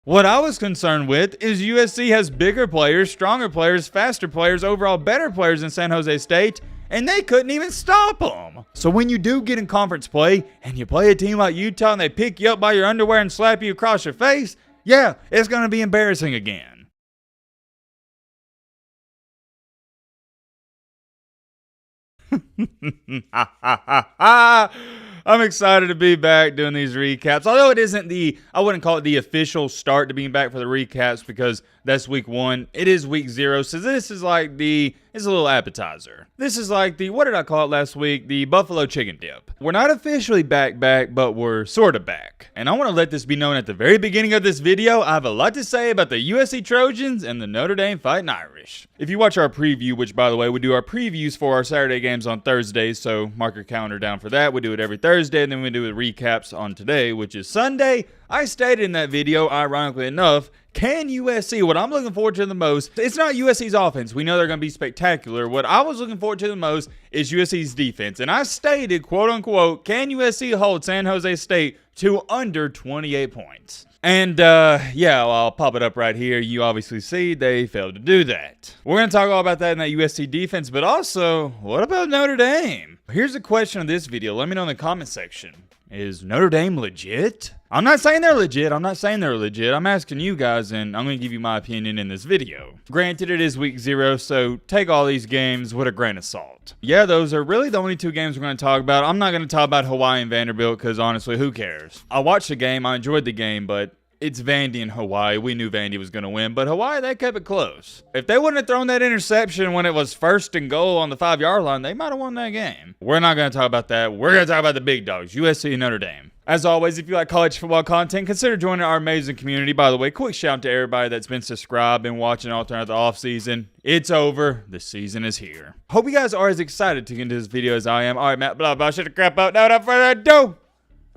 What I was concerned with is USC has bigger players, stronger players, faster players, overall better players than San Jose State, and they couldn't even stop them. So when you do get in conference play and you play a team like Utah and they pick you up by your underwear and slap you across your face, yeah, it's going to be embarrassing again. I'm excited to be back doing these recaps. Although it isn't I wouldn't call it the official start to being back for the recaps because that's week 1. It is week 0. So this is like it's a little appetizer. This is like what did I call it last week? The buffalo chicken dip. We're not officially back, but we're sort of back. And I want to let this be known at the very beginning of this video. I have a lot to say about the USC Trojans and the Notre Dame Fighting Irish. If you watch our preview, which by the way, we do our previews for our Saturday games on Thursdays, so mark your calendar down for that. We do it every Thursday, and then we do the recaps on today, which is Sunday. I stated in that video, ironically enough, can USC, what I'm looking forward to the most, it's not USC's offense. We know they're going to be spectacular. What I was looking forward to the most is USC's defense. And I stated, quote unquote, can USC hold San Jose State to under 28 points? And yeah, well, I'll pop it up right here. You obviously see they failed to do that. We're going to talk all about that in that USC defense, but also, what about Notre Dame? Here's the question of this video. Let me know in the comment section. Is Notre Dame legit? I'm not saying they're legit. I'm asking you guys, and I'm going to give you my opinion in this video. Granted, it is week 0, so take all these games with a grain of salt. Yeah, those are really the only 2 games we're going to talk about. I'm not going to talk about Hawaii and Vanderbilt because honestly, who cares? I watched the game. I enjoyed the game, but it's Vandy and Hawaii. We knew Vandy was going to win, but Hawaii, they kept it close. If they wouldn't have thrown that interception when it was 1st and goal on the 5-yard line, they might have won that game. We're not going to talk about that. We're going to talk about the big dogs, USC and Notre Dame. As always, if you like college football content, consider joining our amazing community. By the way, quick shout out to everybody that's been subscribed and watching all throughout the offseason. It's over. The season is here. Hope you guys are as excited to get into this video as I am. All right, Matt, blah, blah, shut the crap out. Now, without further ado,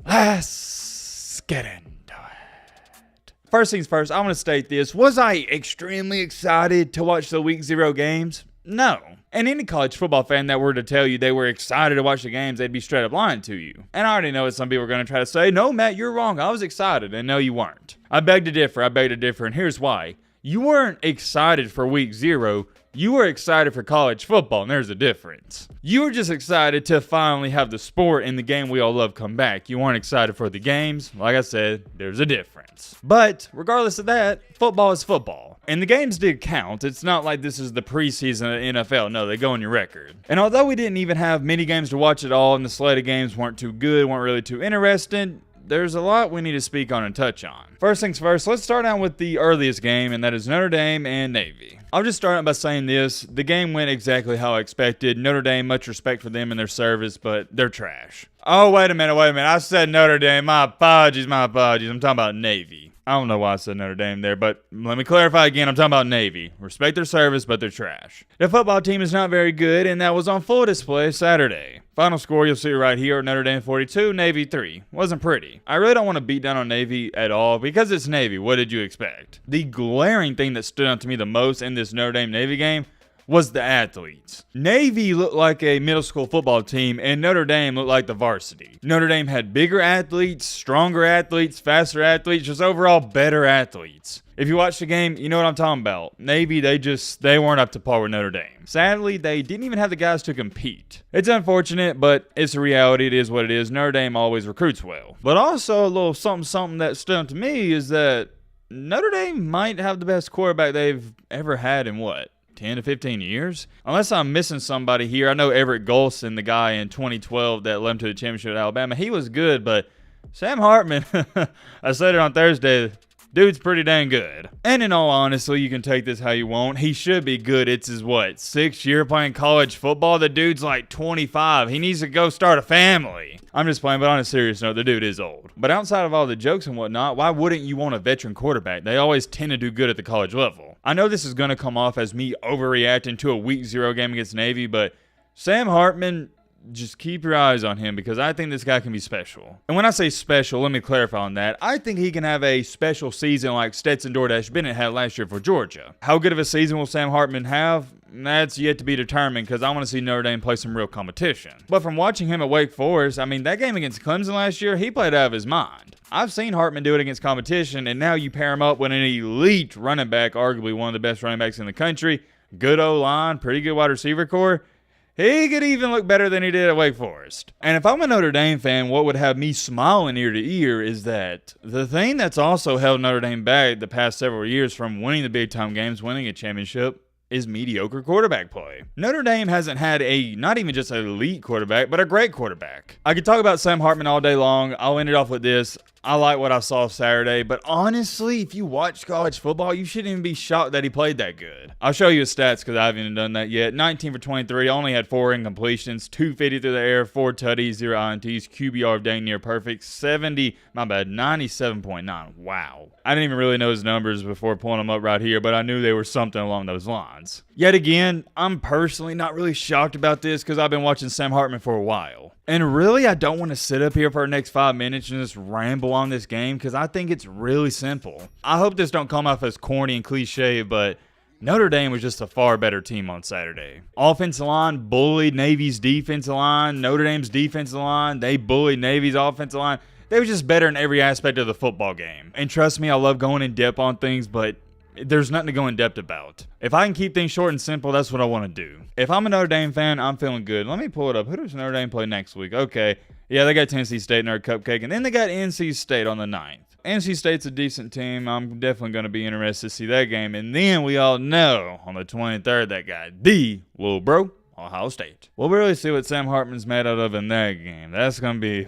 let's get into it. First things first, I want to state this. Was I extremely excited to watch the week 0 games? No. And any college football fan that were to tell you they were excited to watch the games, they'd be straight up lying to you. And I already know what some people are going to try to say, no, Matt, you're wrong. I was excited. And no, you weren't. I beg to differ. And here's why. You weren't excited for week 0. You were excited for college football, and there's a difference. You were just excited to finally have the sport and the game we all love come back. You weren't excited for the games. Like I said, there's a difference. But regardless of that, football is football. And the games did count. It's not like this is the preseason of the NFL. No, they go on your record. And although we didn't even have many games to watch at all, and the slate of games weren't too good, weren't really too interesting, there's a lot we need to speak on and touch on. First things first, let's start out with the earliest game, and that is Notre Dame and Navy. I'll just start out by saying this. The game went exactly how I expected. Notre Dame, much respect for them and their service, but they're trash. Oh, wait a minute. I said Notre Dame. My apologies. I'm talking about Navy. I don't know why I said Notre Dame there, but let me clarify again. I'm talking about Navy. Respect their service, but they're trash. The football team is not very good, and that was on full display Saturday. Final score, you'll see right here, Notre Dame 42, Navy 3. Wasn't pretty. I really don't want to beat down on Navy at all because it's Navy. What did you expect? The glaring thing that stood out to me the most in this Notre Dame-Navy game was the athletes. Navy looked like a middle school football team, and Notre Dame looked like the varsity. Notre Dame had bigger athletes, stronger athletes, faster athletes, just overall better athletes. If you watch the game, you know what I'm talking about. Navy, they weren't up to par with Notre Dame. Sadly, they didn't even have the guys to compete. It's unfortunate, but it's a reality. It is what it is. Notre Dame always recruits well. But also a little something that stood out to me is that Notre Dame might have the best quarterback they've ever had in 10 to 15 years? Unless I'm missing somebody here. I know Everett Golson, the guy in 2012 that led him to the championship at Alabama, he was good, but Sam Hartman, I said it on Thursday, dude's pretty dang good. And in all honesty, you can take this how you want. He should be good. It's his, 6th year playing college football? The dude's like 25. He needs to go start a family. I'm just playing, but on a serious note, the dude is old. But outside of all the jokes and whatnot, why wouldn't you want a veteran quarterback? They always tend to do good at the college level. I know this is going to come off as me overreacting to a week 0 game against Navy, but Sam Hartman, just keep your eyes on him because I think this guy can be special. And when I say special, let me clarify on that. I think he can have a special season like Stetson DoorDash Bennett had last year for Georgia. How good of a season will Sam Hartman have? That's yet to be determined because I want to see Notre Dame play some real competition. But from watching him at Wake Forest, I mean, that game against Clemson last year, he played out of his mind. I've seen Hartman do it against competition, and now you pair him up with an elite running back, arguably one of the best running backs in the country, good O-line, pretty good wide receiver core. He could even look better than he did at Wake Forest. And if I'm a Notre Dame fan, what would have me smiling ear to ear is that the thing that's also held Notre Dame back the past several years from winning the big-time games, winning a championship, is mediocre quarterback play. Notre Dame hasn't had not even just an elite quarterback, but a great quarterback. I could talk about Sam Hartman all day long. I'll end it off with this. I like what I saw Saturday, but honestly, if you watch college football, you shouldn't even be shocked that he played that good. I'll show you his stats because I haven't even done that yet. 19 for 23, only had 4 incompletions, 250 through the air, 4 tutties, 0 INTs, QBR of dang near perfect, 97.9. Wow. I didn't even really know his numbers before pulling them up right here, but I knew they were something along those lines. Yet again, I'm personally not really shocked about this because I've been watching Sam Hartman for a while. And really, I don't want to sit up here for the next 5 minutes and just ramble on this game because I think it's really simple. I hope this don't come off as corny and cliche, but Notre Dame was just a far better team on Saturday. Offensive line bullied Navy's defensive line. Notre Dame's defensive line, they bullied Navy's offensive line. They were just better in every aspect of the football game. And trust me, I love going in depth on things, but there's nothing to go in depth about. If I can keep things short and simple, that's what I want to do. If I'm a Notre Dame fan, I'm feeling good. Let me pull it up. Who does Notre Dame play next week? Okay. Yeah, they got Tennessee State in their cupcake, and then they got NC State on the 9th. NC State's a decent team. I'm definitely going to be interested to see that game. And then we all know on the 23rd, that guy, D, little bro, Ohio State. We'll really see what Sam Hartman's made out of in that game. That's going to be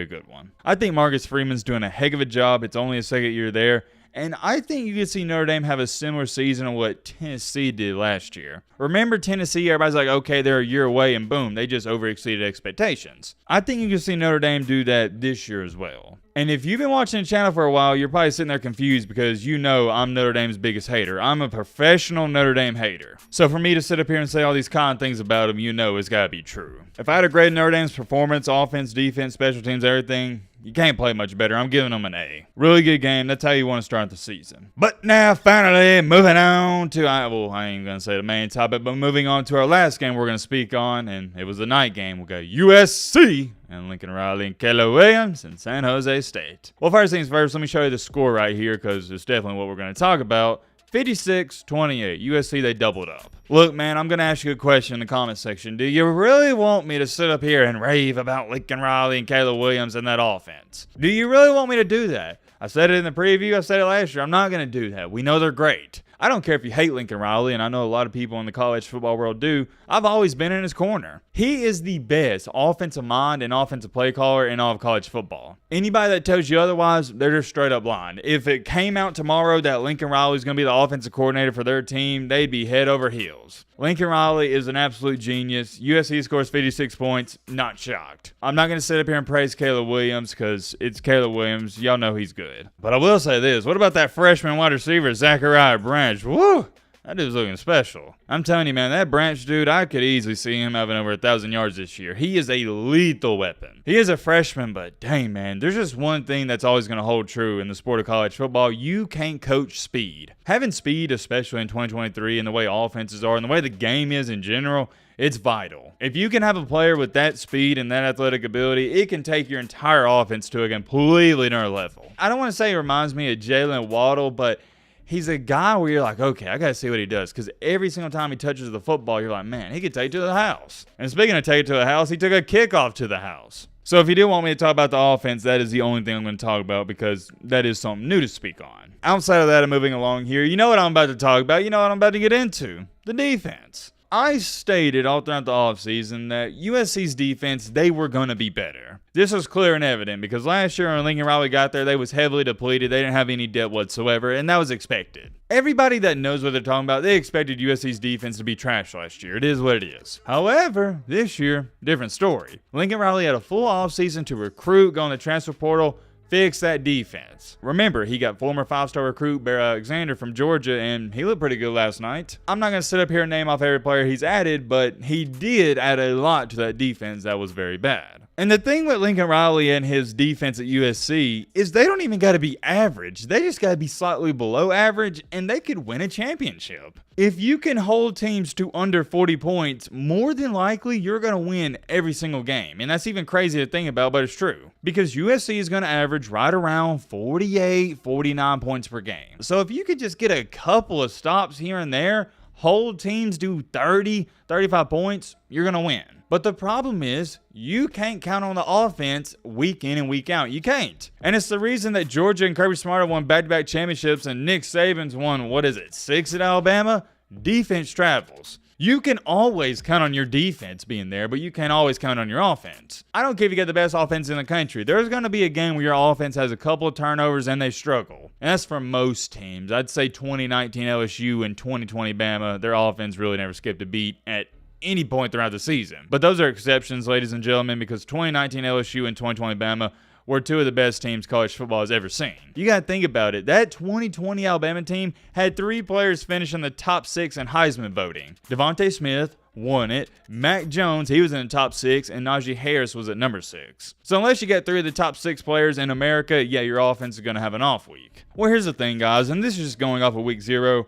a good one. I think Marcus Freeman's doing a heck of a job. It's only his second year there. And I think you could see Notre Dame have a similar season of what Tennessee did last year. Remember Tennessee, everybody's like, okay, they're a year away, and boom, they just overexceeded expectations. I think you can see Notre Dame do that this year as well. And if you've been watching the channel for a while, you're probably sitting there confused because you know I'm Notre Dame's biggest hater. I'm a professional Notre Dame hater. So for me to sit up here and say all these kind things about them, you know it's got to be true. If I had to grade Notre Dame's performance, offense, defense, special teams, everything, you can't play much better. I'm giving them an A. Really good game. That's how you want to start the season. But now, finally, moving on to, I ain't going to say the main topic, but moving on to our last game we're going to speak on, and it was a night game. We'll go USC and Lincoln Riley and Caleb Williams and San Jose State. Well, first things first, let me show you the score right here because it's definitely what we're going to talk about. 56-28. USC, they doubled up. Look, man, I'm going to ask you a question in the comment section. Do you really want me to sit up here and rave about Lincoln Riley and Caleb Williams and that offense? Do you really want me to do that? I said it in the preview. I said it last year. I'm not going to do that. We know they're great. I don't care if you hate Lincoln Riley, and I know a lot of people in the college football world do. I've always been in his corner. He is the best offensive mind and offensive play caller in all of college football. Anybody that tells you otherwise, they're just straight up lying. If it came out tomorrow that Lincoln Riley is going to be the offensive coordinator for their team, they'd be head over heels. Lincoln Riley is an absolute genius. USC scores 56 points. Not shocked. I'm not going to sit up here and praise Caleb Williams because it's Caleb Williams. Y'all know he's good. But I will say this. What about that freshman wide receiver, Zachariah Branch? Woo! That dude's looking special. I'm telling you, man, that Branch dude, I could easily see him having over 1,000 yards this year. He is a lethal weapon. He is a freshman, but dang, man, there's just one thing that's always going to hold true in the sport of college football. You can't coach speed. Having speed, especially in 2023 and the way offenses are and the way the game is in general, it's vital. If you can have a player with that speed and that athletic ability, it can take your entire offense to a completely another level. I don't want to say he reminds me of Jalen Waddle, but he's a guy where you're like, okay, I got to see what he does. Because every single time he touches the football, you're like, man, he could take it to the house. And speaking of take it to the house, he took a kickoff to the house. So if you do want me to talk about the offense, that is the only thing I'm going to talk about because that is something new to speak on. Outside of that, I'm moving along here. You know what I'm about to talk about. You know what I'm about to get into. The defense. I stated all throughout the offseason that USC's defense, they were going to be better. This was clear and evident because last year when Lincoln Riley got there, they was heavily depleted. They didn't have any depth whatsoever, and that was expected. Everybody that knows what they're talking about, they expected USC's defense to be trash last year. It is what it is. However, this year, different story. Lincoln Riley had a full offseason to recruit, go on the transfer portal, fix that defense. Remember, he got former 5-star recruit Bear Alexander from Georgia, and he looked pretty good last night. I'm not going to sit up here and name off every player he's added, but he did add a lot to that defense that was very bad. And the thing with Lincoln Riley and his defense at USC is they don't even got to be average. They just got to be slightly below average, and they could win a championship. If you can hold teams to under 40 points, more than likely you're going to win every single game. And that's even crazy to think about, but it's true. Because USC is going to average right around 48, 49 points per game. So if you could just get a couple of stops here and there, hold teams to 30, 35 points, you're going to win. But the problem is, you can't count on the offense week in and week out. You can't. And it's the reason that Georgia and Kirby Smart won back-to-back championships and Nick Saban's won, 6 at Alabama? Defense travels. You can always count on your defense being there, but you can't always count on your offense. I don't care if you get the best offense in the country. There's going to be a game where your offense has a couple of turnovers and they struggle. And that's for most teams. I'd say 2019 LSU and 2020 Bama, their offense really never skipped a beat at any point throughout the season. But those are exceptions, ladies and gentlemen, because 2019 LSU and 2020 Bama were two of the best teams college football has ever seen. You got to think about it. That 2020 Alabama team had 3 players finish in the top 6 in Heisman voting. Devontae Smith won it. Mac Jones, he was in the top 6, and Najee Harris was at number 6. So unless you get 3 of the top 6 players in America, yeah, your offense is going to have an off week. Well, here's the thing, guys, and this is just going off of week 0.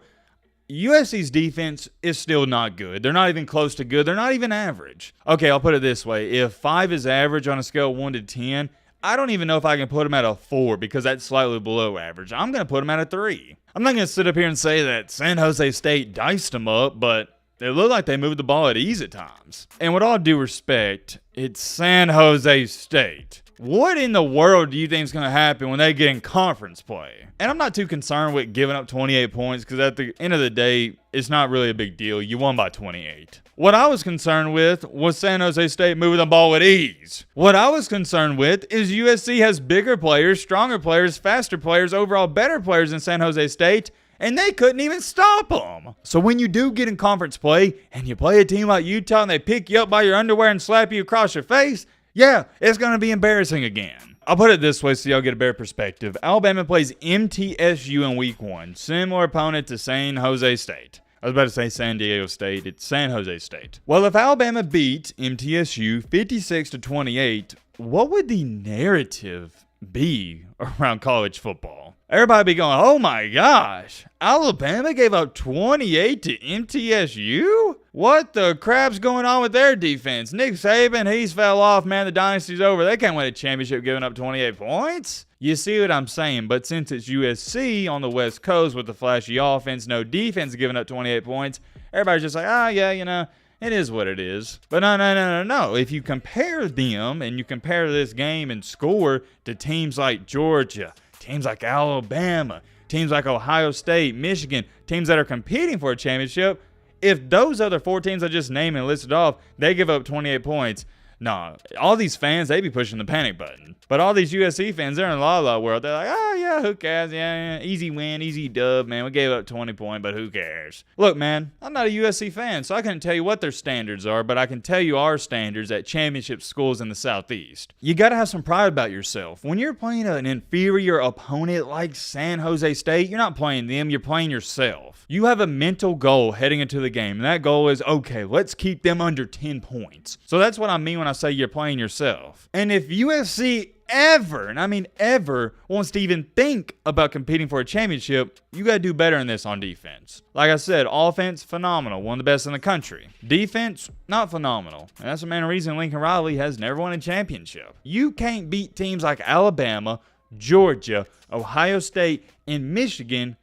USC's defense is still not good. They're not even close to good. They're not even average. Okay, I'll put it this way. If 5 is average on a scale of 1 to 10, I don't even know if I can put them at a 4 because that's slightly below average. I'm going to put them at a 3. I'm not going to sit up here and say that San Jose State diced them up, but they look like they moved the ball at ease at times. And with all due respect, it's San Jose State. What in the world do you think is going to happen when they get in conference play? And I'm not too concerned with giving up 28 points because at the end of the day, it's not really a big deal. You won by 28. What I was concerned with was San Jose State moving the ball at ease. What I was concerned with is USC has bigger players, stronger players, faster players, overall better players than San Jose State, and they couldn't even stop them. So when you do get in conference play and you play a team like Utah and they pick you up by your underwear and slap you across your face, yeah, it's going to be embarrassing again. I'll put it this way so y'all get a better perspective. Alabama plays MTSU in week 1. Similar opponent to San Jose State. I was about to say San Diego State. It's San Jose State. Well, if Alabama beat MTSU 56-28, what would the narrative be around college football? Everybody be going, oh my gosh, Alabama gave up 28 to MTSU? What the crap's going on with their defense? Nick Saban, he's fell off, man. The dynasty's over. They can't win a championship giving up 28 points. You see what I'm saying? But since it's USC on the West Coast with the flashy offense, no defense giving up 28 points, everybody's just like, yeah, it is what it is. But no. If you compare them and you compare this game and score to teams like Georgia, teams like Alabama, teams like Ohio State, Michigan, teams that are competing for a championship, if those other 4 teams I just named and listed off, they give up 28 points, nah, all these fans, they be pushing the panic button. But all these USC fans, they're in the la-la world. They're like, oh, yeah, who cares? Yeah, easy win, easy dub, man. We gave up 20 points, but who cares? Look, man, I'm not a USC fan, so I couldn't tell you what their standards are, but I can tell you our standards at championship schools in the Southeast. You got to have some pride about yourself. When you're playing an inferior opponent like San Jose State, you're not playing them, you're playing yourself. You have a mental goal heading into the game, and that goal is, okay, let's keep them under 10 points. So that's what I mean when I say you're playing yourself. And if USC ever, and I mean ever, wants to even think about competing for a championship, you got to do better in this on defense. Like I said, offense, phenomenal, one of the best in the country. Defense, not phenomenal. And that's the main reason Lincoln Riley has never won a championship. You can't beat teams like Alabama, Georgia, Ohio State, and Michigan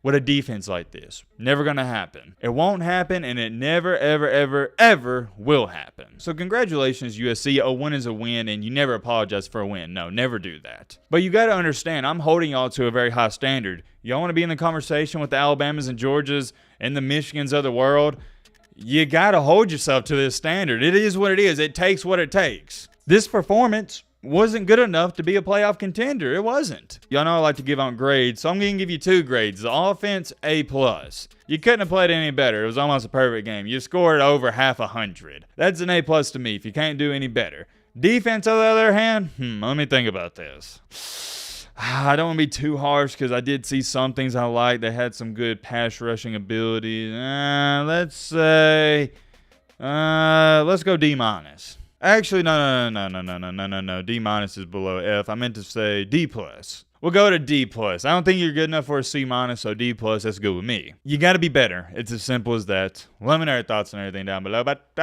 with a defense like this. Never going to happen. It won't happen, and it never, ever will happen. So congratulations, USC. A win is a win, and you never apologize for a win. No, never do that. But you got to understand, I'm holding y'all to a very high standard. Y'all want to be in the conversation with the Alabamas and Georgias and the Michigans of the world? You got to hold yourself to this standard. It is what it is. It takes what it takes. This performance wasn't good enough to be a playoff contender. It wasn't. Y'all know I like to give out grades, so I'm going to give you 2 grades. The offense, A+. You couldn't have played any better. It was almost a perfect game. You scored over half 100. That's an A+ to me if you can't do any better. Defense, on the other hand, let me think about this. I don't want to be too harsh because I did see some things I liked. They had some good pass rushing abilities. Let's go D-. Actually, no. D minus is below F. I meant to say D plus. We'll go to D plus. I don't think you're good enough for a C minus, so D plus, that's good with me. You got to be better. It's as simple as that. Let me know your thoughts on everything down below. But